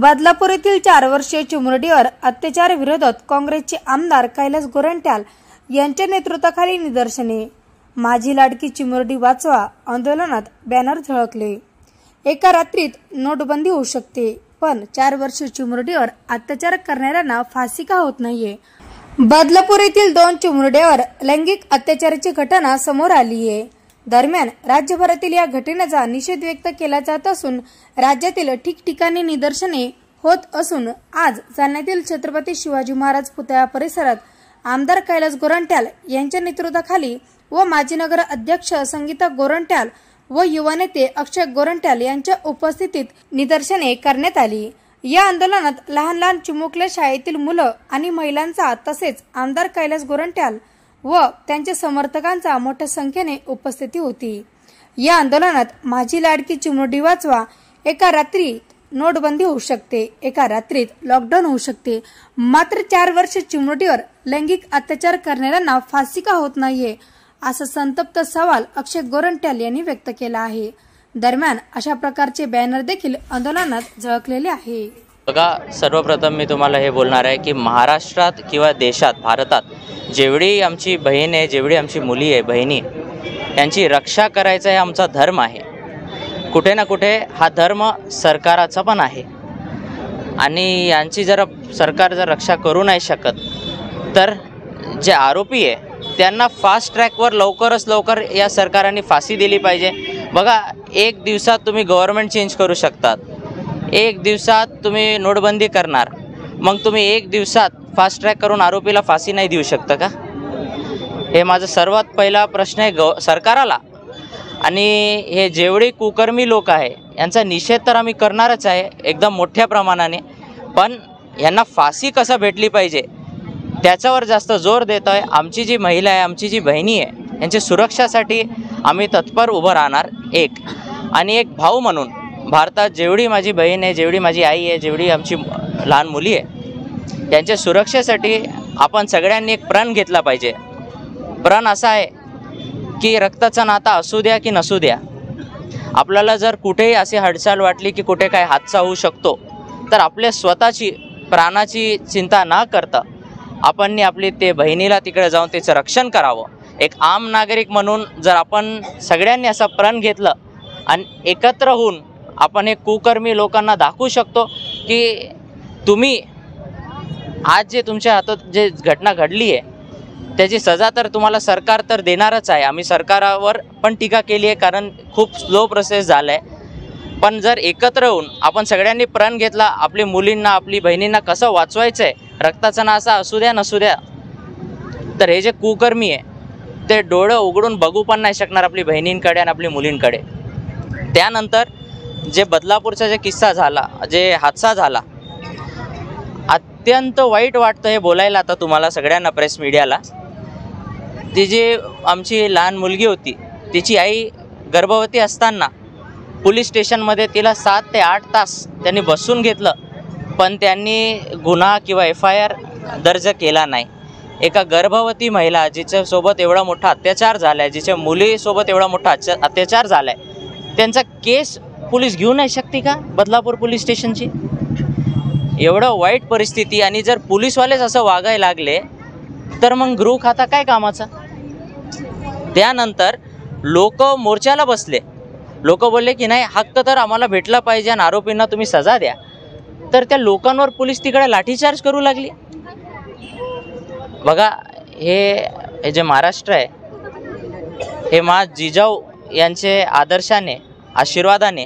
बदलापूर येथील 4 वर्षीय चिमुरडीवर अत्याचार विरोधात काँग्रेसचे आमदार कैलास गोरंट्याल यांच्या नेतृत्वाखाली निदर्शने। माझी लाडकी चिमुरडी वाचवा आंदोलनात बॅनर झळकले। एका रात्रीत नोटबंदी होऊ शकते, पण 4 वर्षीय चिमुरडीवर अत्याचार करणाऱ्यांना फाशी का होत नाहीये? बदलापूर येथील 2 चिमुरड्यावर लैंगिक अत्याचाराची घटना समोर आली आहे। दरम्यान राज्यभरातील या घटनेचा निषेध व्यक्त केला जात असून राज्यातील ठिकठिकाणी निदर्शने होत असून आज जालन्यातील छत्रपती शिवाजी महाराज पुतळा परिसरात आमदार कैलास गोरंट्याल यांच्या नेतृत्वाखाली व माजी नगर अध्यक्ष संगीता गोरंट्याल व युवा नेते अक्षय गोरंट्याल यांच्या उपस्थितीत निदर्शने करण्यात आली। या आंदोलनात लहान लहान चिमुकल्या शाळेतील मुलं आणि महिलांचा तसेच आमदार कैलास गोरंट्याल व त्यांच्या समर्थकांचा मोठ्या संख्येने उपस्थिती होती। या आंदोलनात माझी लाडकी चिमुरडी वाचवा, एका रात्रीत नोटबंदी होऊ शकते, एका रात्रीत लॉकडाऊन होऊ शकते, मात्र 4 वर्ष चिमुरडीवर लैंगिक अत्याचार करणाऱ्यांना फाशी का होत नाहीये, असा संतप्त सवाल अक्षय गोरंट्याल यांनी व्यक्त केला आहे। दरम्यान अशा प्रकारचे बॅनर देखील आंदोलनात झळकलेले आहे। बघा, सर्वप्रथम मी तुम्हाला हे बोलणार आहे की महाराष्ट्रात किंवा देशात भारतात जेवढी आमची बहीण आहे, जेवढी आमची मुली आहे, बहिणी, यांची रक्षा करायचा हे आमचा धर्म आहे। कुठे ना कुठे हा धर्म सरकाराचा पण आहे आणि यांची जर सरकार रक्षा करू नाही शकत तर जे आरोपी आहे त्यांना फास्ट ट्रॅकवर लवकरच लवकर या सरकारने फाशी दिली पाहिजे। बघा, 1 दिवसात तुम्ही गव्हर्नमेंट चेंज करू शकतात, 1 दिवसात तुम्ही नोटबंदी करणार, मग तुम्ही 1 दिवसात फास्ट ट्रॅक करून आरोपीला फाशी नाही देऊ शकता का? हे माझा सर्वात पहिला प्रश्न आहे सरकाराला। आणि हे जेवढे कुकर्मी लोक आहे यांचा निषेध तर आम्ही करणारच आहे एकदम मोठ्या प्रमाणाने, पण यांना फाशी कसं भेटली पाहिजे त्याच्यावर जास्त जोर देत आहे। आमची जी महिला आहे, आमची जी बहिणी आहे, यांच्या सुरक्षासाठी आम्ही तत्पर उभं राहणार। आणि एक भाऊ म्हणून भारतात जेवढी माझी बहीण आहे, जेवढी माझी आई आहे, जेवढी आमची लहान मुली आहे, यांच्या सुरक्षेसाठी आपण सगळ्यांनी एक प्रण घेतला पाहिजे। प्रण असा आहे की रक्ताचा नाता असू द्या की नसू द्या, आपल्याला जर कुठेही अशी हालचाल वाटली की कुठे काय हादसा होऊ शकतो तर आपल्या स्वतःची प्राणाची चिंता न करता आपण आपली ते बहिणीला तिकडे जाऊन त्याचं रक्षण करावं। एक आम नागरिक म्हणून जर आपण सगळ्यांनी असं प्रण घेतलं आणि एकत्र होऊन आपण एक कुकर्मी लोकांना दाखवू शकतो की तुम्ही आज जे तुमच्या हातात जे घटना घडली आहे त्याची सजा तर तुम्हाला सरकार तर देणारच आहे। आम्ही सरकारावर पण टीका केली आहे कारण खूप स्लो प्रोसेस झाला आहे, पण जर एकत्र होऊन आपण सगळ्यांनी प्रण घेतला आपली मुलींना, आपली बहिणींना कसं वाचवायचं आहे, रक्ताचा नासा असू द्या नसू द्या, तर हे जे कुकर्मी आहे ते डोळं उघडून बघू पण नाही शकणार आपली बहिणींकडे आणि आपली मुलींकडे। त्यानंतर जे बदलापूरचा जे किस्सा झाला, जे हादसा झाला, अत्यंत वाईट वाटतं हे बोलायला आता तुम्हाला सगळ्यांना, प्रेस मीडियाला। ती जी आमची लहान मुलगी होती तिची आई गर्भवती असताना पोलीस स्टेशनमध्ये तिला 7 ते 8 तास त्यांनी बसून घेतलं, पण त्यांनी गुन्हा किंवा FIR दर्ज केला नाही। एका गर्भवती महिला जिच्यासोबत एवढा मोठा अत्याचार झाला आहे, जिच्या मुलीसोबत एवढा मोठा अत्याचार झाला आहे, त्यांचा केस पोलीस घेऊ नाही शकते का बदलापूर पोलीस स्टेशनची? एवढं वाईट परिस्थिती, आणि जर पोलीसवालेच असं वागायला लागले तर मग गृह खाता काय कामाचा? त्यानंतर लोक मोर्चाला बसले, लोक बोलले की नाही, हक्क तर आम्हाला भेटला पाहिजे आणि आरोपींना तुम्ही सजा द्या, तर त्या लोकांवर पोलीस तिकडे लाठीचार्ज करू लागली। बघा, हे जे महाराष्ट्र आहे हे जिजाऊ यांचे आदर्शाने, आशीर्वादाने